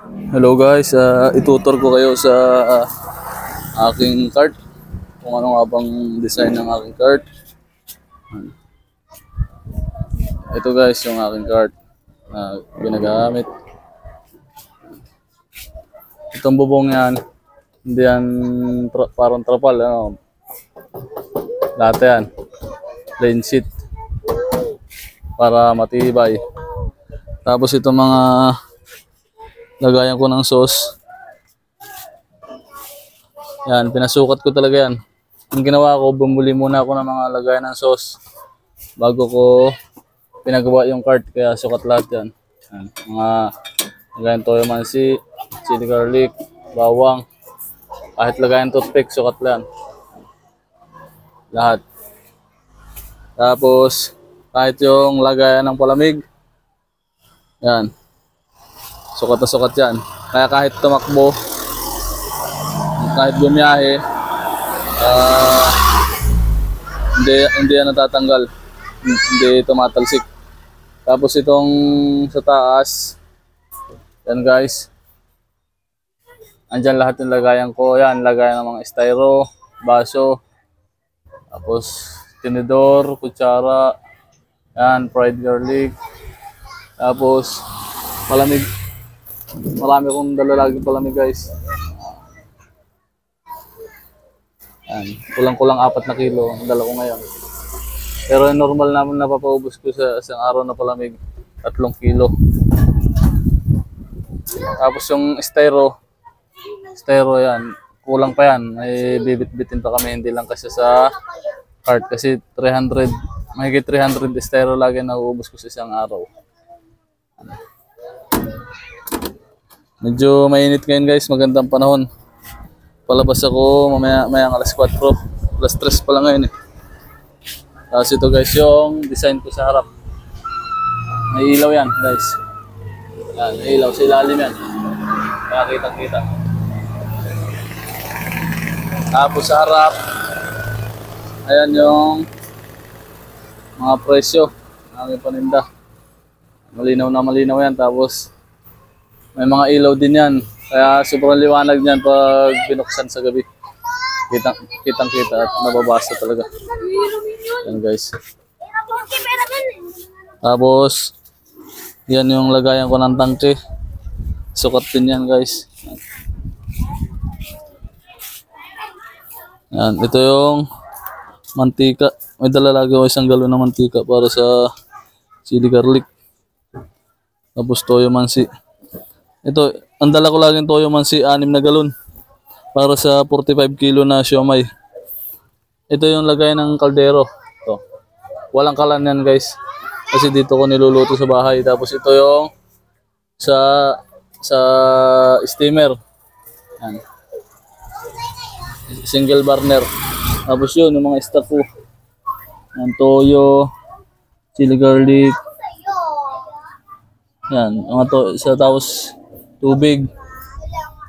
Hello guys, itutur ko kayo sa aking cart. Kung ano nga bang design ng aking cart. Ito guys yung aking cart na ginagamit. Itong bubong yan, hindi yan parang trapal. Ano? Lahat yan, plain sheet para matibay. Tapos itong mga lagayan ko ng sauce. Yan, pinasukat ko talaga yan. Ang ginawa ko, bumuli muna ako ng mga lagayan ng sauce bago ko pinagawa yung cart, kaya sukat lahat yan. Yan, mga lagayan toyo mansi, chili garlic, bawang, kahit lagayan toothpick, sukat lang. Lahat. Tapos, kahit yung lagayan ng palamig, yan. Sukat na sukat yan. Kaya kahit tumakbo, kahit bumiyahe, hindi yan natatanggal. Hindi tumatalsik. Tapos itong sa taas, yan guys. Andyan lahat yung lagayan ko. Yan, lagayan ng mga styro, baso, tapos tinidor, kutsara, yan, fried garlic, tapos palamig. Marami akong dala lagi palamig guys. Yan, kulang-kulang 4 na kilo ang dala ko ngayon. Pero yung normal naman napapaubos ko sa isang araw na palamig, 3 kilo. Tapos yung styro yan, kulang pa yan. May bibit-bitin pa kami, hindi lang kasi sa cart. Kasi 300, mahigit 300 styro lagi na uubos ko sa isang araw. Medyo mainit ngayon guys, magandang panahon. Palabas ako mamaya alas 4, alas 3 pa lang ngayon eh. Tapos ito guys yung design ko sa harap. May ilaw yan guys. Yan, may ilaw sa ilalim yan. Kaya kitang-kita. Tapos sa harap, ayan yung mga presyo ng aming paninda. Malinaw na malinaw yan. Tapos may mga ilaw din yan. Kaya sobrang liwanag niyan pag binuksan sa gabi. Kitang-kita at nababasa talaga. Yan guys. Tapos, yan yung lagayan ko ng tangke. Sukat din yan guys. Yan. Ito yung mantika. May dala lagi ako isang galon ng mantika para sa chili garlic. Tapos toyo mansi. Ito, ang dala ko laging toyo mansi, 6 na galon para sa 45 kilo na siomay. Ito yung lagay ng kaldero. Ito. Walang kalan yan guys. Kasi dito ko niluluto sa bahay. Tapos ito yung sa steamer. Yan. Single burner. Tapos yun, yung mga stock ko. Yan, toyo, chili garlic. Yan, mga to, tapos tubig.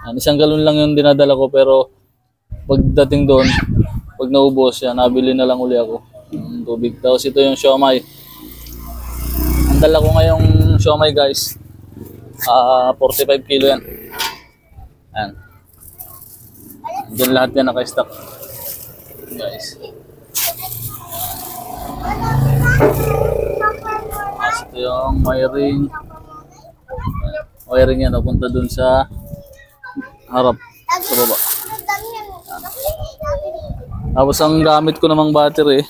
Yan, 1 galon lang yung dinadala ko, pero pagdating doon, pag naubos yan, nabili na lang uli ako ng tubig. Tapos ito yung siomay. Ang dala ko ngayong siomay guys, 45 kilo yan. Yan. Diyan lahat yan naka-stock guys. Tapos ito yung wiring. Wiring yan, napunta dun sa harap, sa baba. Tapos ang gamit ko namang battery,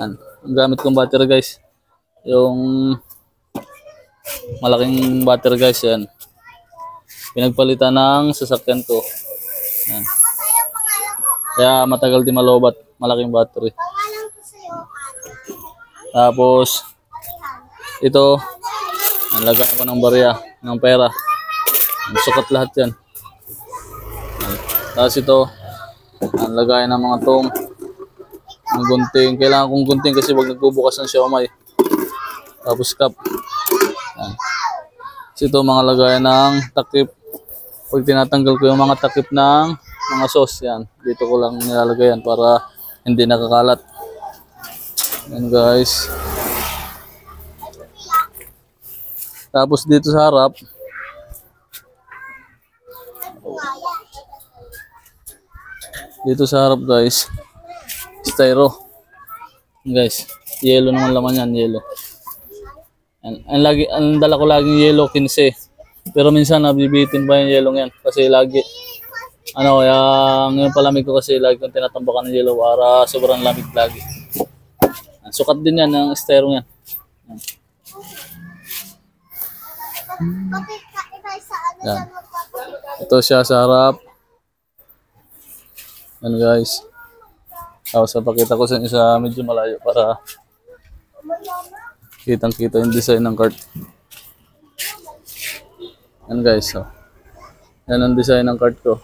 ang gamit kong battery guys, yung malaking battery guys, yan. Pinagpalitan ng sasakyan ko. Yan. Kaya matagal din malobat, malaking battery. Tapos ito, nalagyan ko ng barya ng pera. Sukat lahat yan. Tapos ito, nalagyan ng mga tong, ng gunting. Kailangan kong gunting kasi wag nagbubukas ng siomay. Tapos cup. Yan. Tapos ito, mga lagayan ng takip. Pag tinatanggal ko yung mga takip ng mga sauce, yan. Dito ko lang nilalagay yan para hindi nakakalat. Yan guys. Tapos dito sa harap, Dito sa harap guys, styro. Guys, yellow naman laman yan, yellow. Ang dala ko laging yellow 15. Pero minsan nabibitin pa yung yellow yan kasi lagi yung palamig ko kasi lagi kong tinatambakan ng yellow para sobrang lamig lagi. Sukat din yan ang styro yan. Yan. Ito siya sa harap. Yan guys. Tapos pakita ko sa inyo sa medyo malayo para kitang-kita yung design ng cart. Yan guys. So, yan ang design ng cart ko.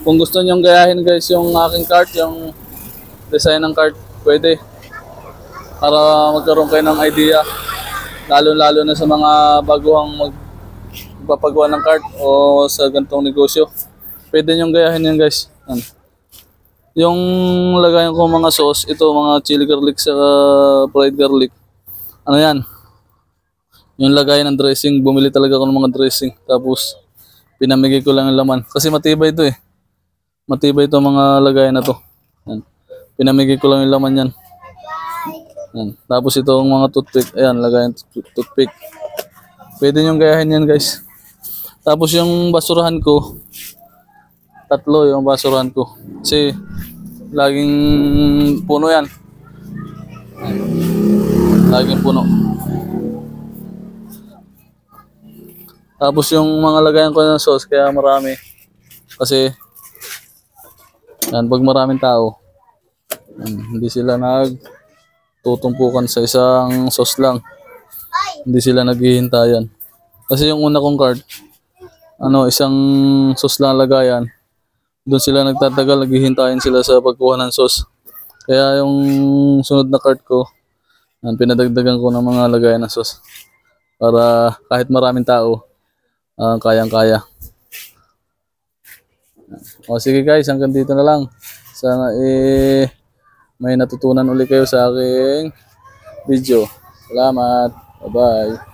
Kung gusto nyong gayahin guys yung aking cart, yung design ng cart, pwede. Para magkaroon kayo ng idea. Lalo-lalo na sa mga baguhang magpapagawa ng cart o sa ganitong negosyo. Pwede nyong gayahin yan guys. Yan. Yung lagayan ko mga sauce, ito mga chili garlic sa fried garlic. Ano yan? Yung lagayan ng dressing, bumili talaga ako ng mga dressing. Tapos pinamigay ko lang yung laman. Kasi matibay ito eh. Matibay ito mga lagayan na to. Yan. Pinamigay ko lang yung laman yan. Yan. Tapos itong mga toothpick, ayan, lagayan toothpick. Pwede nyong gayahin yan guys. Tapos yung basurahan ko, 3 yung basurahan ko. Kasi laging puno yan. Laging puno. Tapos yung mga lagayan ko ng sauce, kaya marami. Kasi yan, pag maraming tao, hindi sila tutumpukan sa isang sauce lang. Hindi sila naghihintayan. Kasi yung una kong cart, isang sauce lang lagayan. Doon sila nagtatagal, naghihintayin sila sa pagkuha ng sauce. Kaya yung sunod na cart ko, pinadagdagan ko ng mga lagayan ng sauce. Para kahit maraming tao, kayang-kaya. O sige guys, hanggang dito na lang. Sana may natutunan ulit kayo sa aking video. Salamat. Bye-bye.